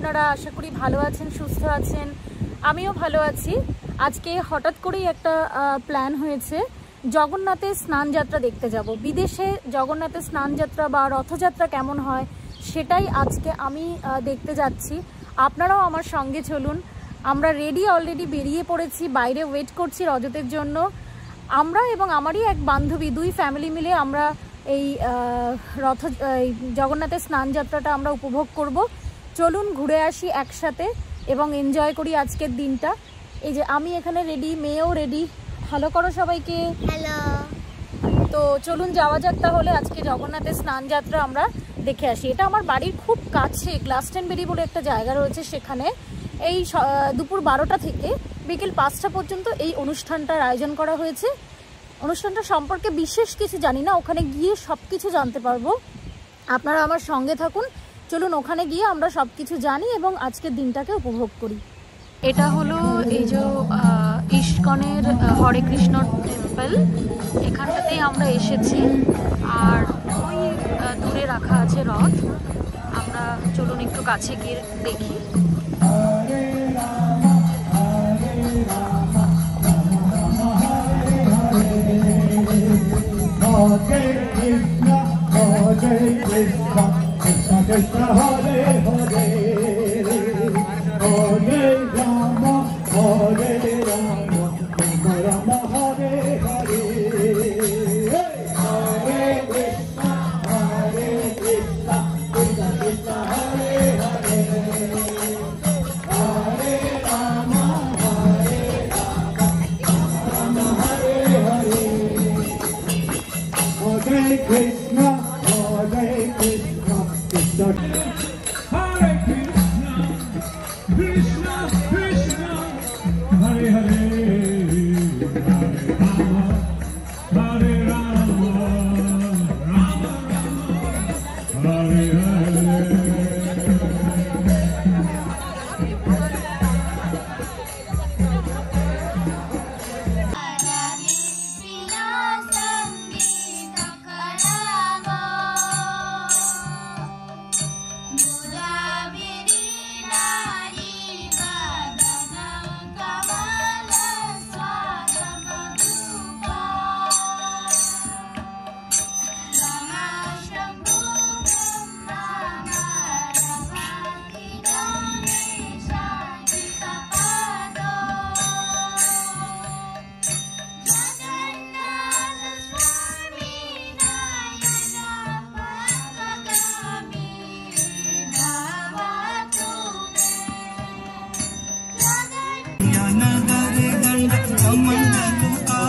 আপনারা আশা করি ভালো আছেন, সুস্থ আছেন। আমিও ভালো আছি। আজকে হঠাৎ করেই একটা প্ল্যান হয়েছে, জগন্নাথের স্নানযাত্রা দেখতে যাব। বিদেশে জগন্নাথের স্নানযাত্রা বা রথযাত্রা কেমন হয় সেটাই আজকে আমি দেখতে যাচ্ছি। আপনারাও আমার সঙ্গে চলুন। আমরা রেডি, অলরেডি বেরিয়ে পড়েছি, বাইরে ওয়েট করছি রজতের জন্য। আমরা এবং আমারই এক বান্ধবী, দুই ফ্যামিলি মিলে আমরা এই জগন্নাথের স্নানযাত্রাটা আমরা উপভোগ করব। চলুন ঘুরে আসি একসাথে এবং এনজয় করি আজকের দিনটা। এই যে আমি এখানে রেডি, মেয়েও রেডি। হ্যালো করো সবাইকে। হ্যালো। তো চলুন যাওয়া যাক তাহলে আজকে জগন্নাথের স্নানযাত্রা আমরা দেখে আসি। এটা আমার বাড়ির খুব কাছে, গ্লাসটেনবেরি বলে একটা জায়গা রয়েছে, সেখানে এই দুপুর 12টা থেকে বিকেল 5টা পর্যন্ত এই অনুষ্ঠানটার আয়োজন করা হয়েছে। অনুষ্ঠানটা সম্পর্কে বিশেষ কিছু জানি না, ওখানে গিয়ে সব কিছু জানতে পারবো। আপনারা আমার সঙ্গে থাকুন। চলুন ওখানে গিয়ে আমরা সব কিছু জানি এবং আজকের দিনটাকে উপভোগ করি। এটা হলো এই যে ইস্কনের হরে কৃষ্ণ টেম্পল, এখানটাতেই আমরা এসেছি। আর ওই দূরে রাখা আছে রথ। আমরা চলুন একটু কাছে গিয়ে দেখি।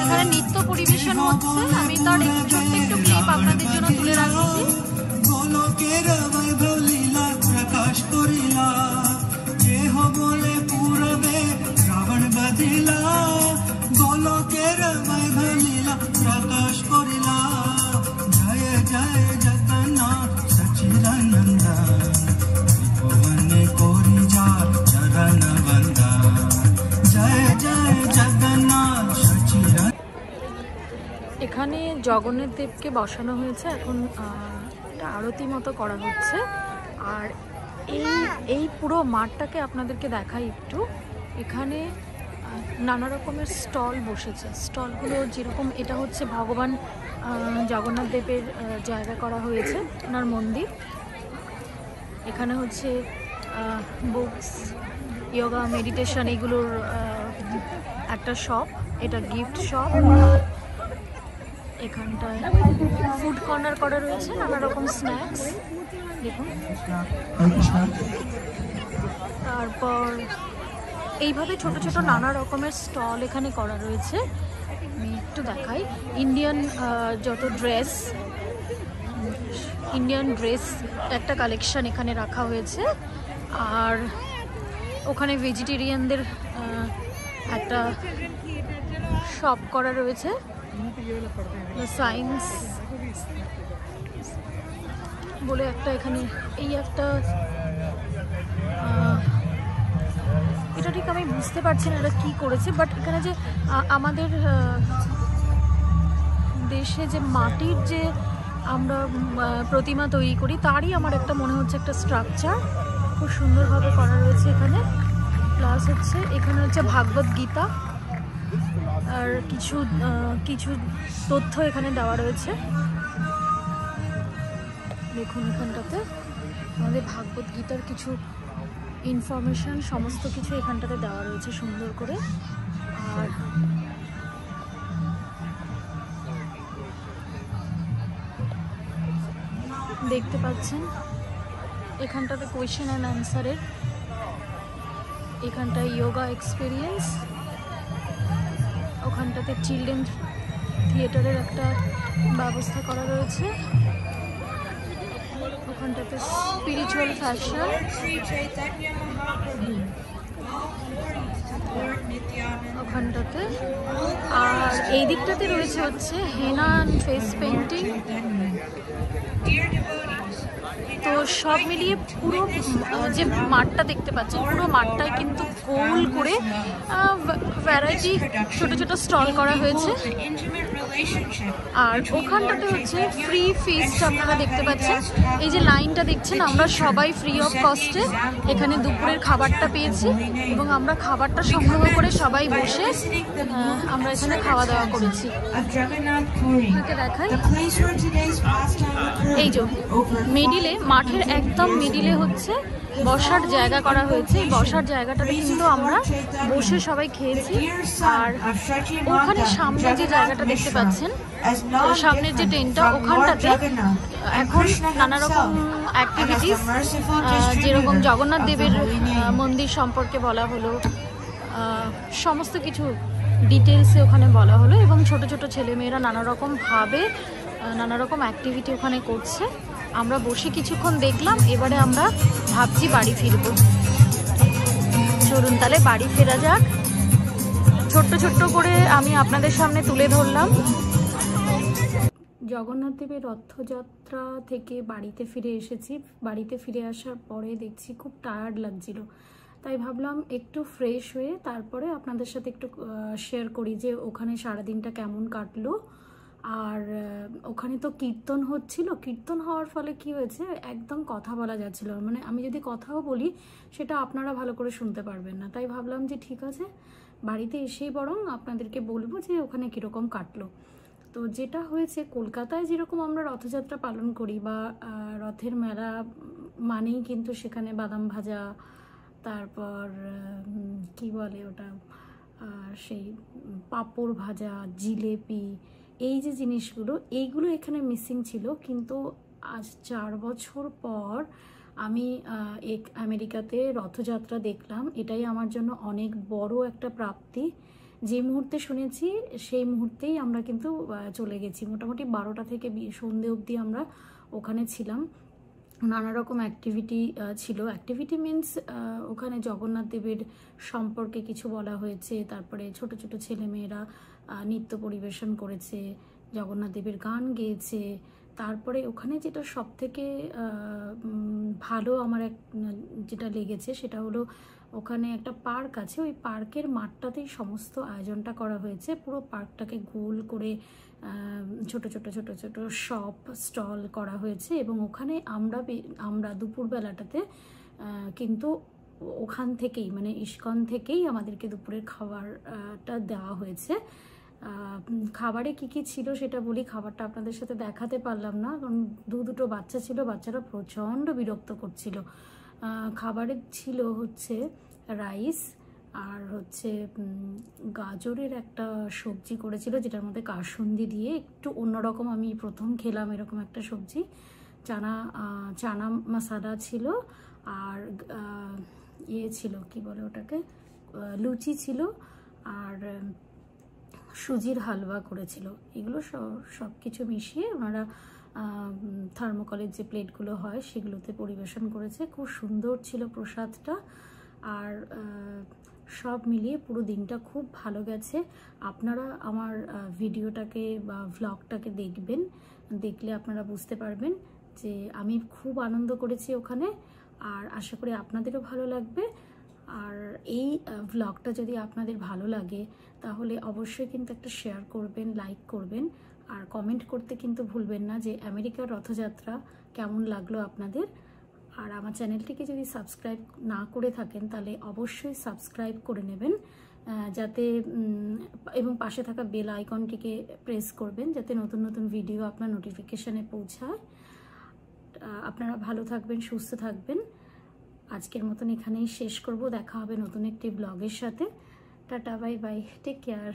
এখানে নৃত্য পরিবেশন হচ্ছে, আমি তার ছোট্ট একটু ক্লিপ আপনাদের জন্য তুলে রাখছি। প্রকাশ করিলা দেহ বলে পুরবে রাবণ বাঁধিলা, গোলকের বৈভলীলা প্রকাশ করিলা। জয় জয় জগন্নাথ সচিদানন্দ, ভুবনে করি যা চরণ বন্দা। জয় জয় জগন্নাথ সচিদানন্দ। এখানে জগন্নাথ দেবকে বসানো হয়েছে, এখন এটা আরতি মতো করা হচ্ছে। আর এই পুরো মাঠটাকে আপনাদেরকে দেখাই একটু। এখানে নানা রকমের স্টল বসেছে। স্টলগুলো যেরকম, এটা হচ্ছে ভগবান জগন্নাথ দেবের জায়গা করা হয়েছে, ওনার মন্দির। এখানে হচ্ছে বুকস, যোগা, মেডিটেশন, এগুলোর একটা শপ, এটা গিফট শপ। এখানটায় ফুড কর্নার করা রয়েছে, নানা রকম স্ন্যাক্স দেখুন। তারপর এইভাবে ছোট ছোট নানা রকমের স্টল এখানে করা রয়েছে। আমি একটু দেখাই। ইন্ডিয়ান যত ড্রেস, ইন্ডিয়ান ড্রেস একটা কালেকশন এখানে রাখা হয়েছে। আর ওখানে ভেজিটেরিয়ানদের একটা শপ করা রয়েছে। সায়েন্স বলে একটা, এখানে এই একটা, এটা ঠিক আমি বুঝতে পারছি না এটা কী করেছে, বাট এখানে যে আমাদের দেশে যে মাটির যে আমরা প্রতিমা তৈরি করি, তারই আমার একটা মনে হচ্ছে একটা স্ট্রাকচার। খুব সুন্দরভাবে করা রয়েছে এখানে। প্লাস হচ্ছে এখানে হচ্ছে ভাগবত গীতা আর কিছু কিছু তথ্য এখানে দেওয়া রয়েছে। দেখুন এখানটাতে আমাদের ভাগবত গীতার কিছু ইনফরমেশন সমস্ত কিছু এখানটাতে দেওয়া রয়েছে সুন্দর করে। আর দেখতে পাচ্ছেন এখানটাতে কোয়েশ্চেন অ্যান্ড অ্যান্সারের, এখানটায় যোগা এক্সপিরিয়েন্স, ওখানটাতে চিলড্রেন থিয়েটারের একটা ব্যবস্থা করা রয়েছে, ওখানটাতে স্পিরিচুয়াল ফ্যাশন, ওখানটাতে। আর এই দিকটাতে রয়েছে হচ্ছে হেনা অ্যান্ড ফেস পেন্টিং। তো সব মিলিয়ে পুরো যে মাঠটা দেখতে পাচ্ছেন পুরো মাঠটায় কিন্তু গোল করে ভ্যারাইটি ছোট ছোট স্টল করা হয়েছে। আর ওখানটাতে হচ্ছে ফ্রি ফিস্ট আপনারা দেখতে পাচ্ছেন। এই যে লাইনটা দেখছেন আমরা সবাই ফ্রি অফ কস্টে এখানে দুপুরের খাবারটা পেয়েছি এবং আমরা খাবারটা সংগ্রহ করে সবাই বসে আমরা এখানে খাওয়া দাওয়া করেছি। দেখাই এই যে মিডিলে, মাঠের একদম মিডিলে হচ্ছে বসার জায়গা করা হয়েছে। এই বসার জায়গাটাতে কিন্তু আমরা বসে সবাই খেয়েছি। আর ওখানে সামনে যে জায়গাটা দেখতে পাচ্ছেন, সামনের যে টেন্টটা, ওখানটাতে এখন নানা রকম অ্যাক্টিভিটিস, যেরকম জগন্নাথ দেবের মন্দির সম্পর্কে বলা হলো, সমস্ত কিছু ডিটেলসে ওখানে বলা হলো এবং ছোট ছোট ছেলেমেয়েরা নানা রকমভাবে নানা রকম অ্যাক্টিভিটি ওখানে করছে। আমরা বসে কিছুক্ষণ দেখলাম, এবারে আমরা ভাবছি বাড়ি ফিরবো। চলুন তাহলে বাড়ি ফেরা যাক। ছোট্ট ছোট্ট করে আমি আপনাদের সামনে তুলে ধরলাম। জগন্নাথ দেবের রথযাত্রা থেকে বাড়িতে ফিরে এসেছি। বাড়িতে ফিরে আসার পরে দেখছি খুব টায়ার্ড লাগছিল, তাই ভাবলাম একটু ফ্রেশ হয়ে তারপরে আপনাদের সাথে একটু শেয়ার করি যে ওখানে সারাদিনটা কেমন কাটলো। আর ওখানে তো কীর্তন হচ্ছিল, কীর্তন হওয়ার ফলে কি হয়েছে একদম কথা বলা যাচ্ছিল, মানে আমি যদি কথাও বলি সেটা আপনারা ভালো করে শুনতে পারবেন না। তাই ভাবলাম যে ঠিক আছে বাড়িতে এসেই বরং আপনাদেরকে বলবো যে ওখানে কীরকম কাটলো। তো যেটা হয়েছে, কলকাতায় যেরকম আমরা রথযাত্রা পালন করি বা রথের মেলা মানেই কিন্তু সেখানে বাদাম ভাজা, তারপর কি বলে ওটা, সেই পাঁপড় ভাজা, জিলেপি, এই যে জিনিসগুলো, এইগুলো এখানে মিসিং ছিল। কিন্তু আজ 4 বছর পর আমি আমেরিকাতে রথযাত্রা দেখলাম। এটাই আমার জন্য অনেক বড় একটা প্রাপ্তি। যে মুহূর্তে শুনেছি সেই মুহূর্তেই আমরা কিন্তু চলে গেছি। মোটামুটি 12টা থেকে সন্ধে অবধি আমরা ওখানে ছিলাম। নানা রকম অ্যাক্টিভিটি ছিল। অ্যাক্টিভিটি মিনস ওখানে জগন্নাথ দেবের সম্পর্কে কিছু বলা হয়েছে, তারপরে ছোট ছোট ছেলেমেয়েরা নৃত্য পরিবেশন করেছে, জগন্নাথ দেবের গান গেয়েছে। তারপরে ওখানে যেটা সব থেকে ভালো আমার যেটা লেগেছে সেটা হলো ওখানে একটা পার্ক আছে, ওই পার্কের মাঠটাতেই সমস্ত আয়োজনটা করা হয়েছে। পুরো পার্কটাকে গোল করে ছোট ছোট ছোট ছোট শপ স্টল করা হয়েছে এবং ওখানে আমরা দুপুরবেলাটাতে কিন্তু ওখান থেকেই মানে ইস্কন থেকেই আমাদেরকে দুপুরের খাবারটা দেওয়া হয়েছে। খাবারে কি কি ছিল সেটা বলি, খাবারটা আপনাদের সাথে দেখাতে পারলাম না কারণ দুটো বাচ্চা ছিল, বাচ্চারা প্রচণ্ড বিরক্ত করছিল। খাবারে ছিল হচ্ছে রাইস আর হচ্ছে গাজরের একটা সবজি করেছিল যেটার মধ্যে কাসুন্দি দিয়ে, একটু অন্যরকম, আমি প্রথম খেলাম এরকম একটা সবজি। চানা মশলা ছিল আর ছিল কি বলে ওটাকে, লুচি ছিল আর সুজির হালুয়া করেছিল। এগুলো সব কিছু মিশিয়ে ওনারা থার্মোকলের যে প্লেটগুলো হয় সেগুলোতে পরিবেশন করেছে। খুব সুন্দর ছিল প্রসাদটা। আর সব মিলিয়ে পুরো দিনটা খুব ভালো গেছে। আপনারা আমার ভিডিওটাকে বা ভ্লগটাকে দেখবেন, দেখলে আপনারা বুঝতে পারবেন যে আমি খুব আনন্দ করেছি ওখানে। আর আশা করি আপনাদেরও ভালো লাগবে। আর এই ভ্লগটা যদি আপনাদের ভালো লাগে তাহলে অবশ্যই কিন্তু একটা শেয়ার করবেন, লাইক করবেন আর কমেন্ট করতে কিন্তু ভুলবেন না যে আমেরিকার রথযাত্রা কেমন লাগলো আপনাদের। আর আমার চ্যানেলটিকে যদি সাবস্ক্রাইব না করে থাকেন তাহলে অবশ্যই সাবস্ক্রাইব করে নেবেন, যাতে এবং পাশে থাকা বেল আইকনটিকে প্রেস করবেন যাতে নতুন নতুন ভিডিও আপনার নোটিফিকেশানে পৌঁছায়। আপনারা ভালো থাকবেন, সুস্থ থাকবেন। আজকের মতন এখানেই শেষ করব। দেখা হবে নতুন একটি ব্লগের সাথে। Tata, bye bye, take care.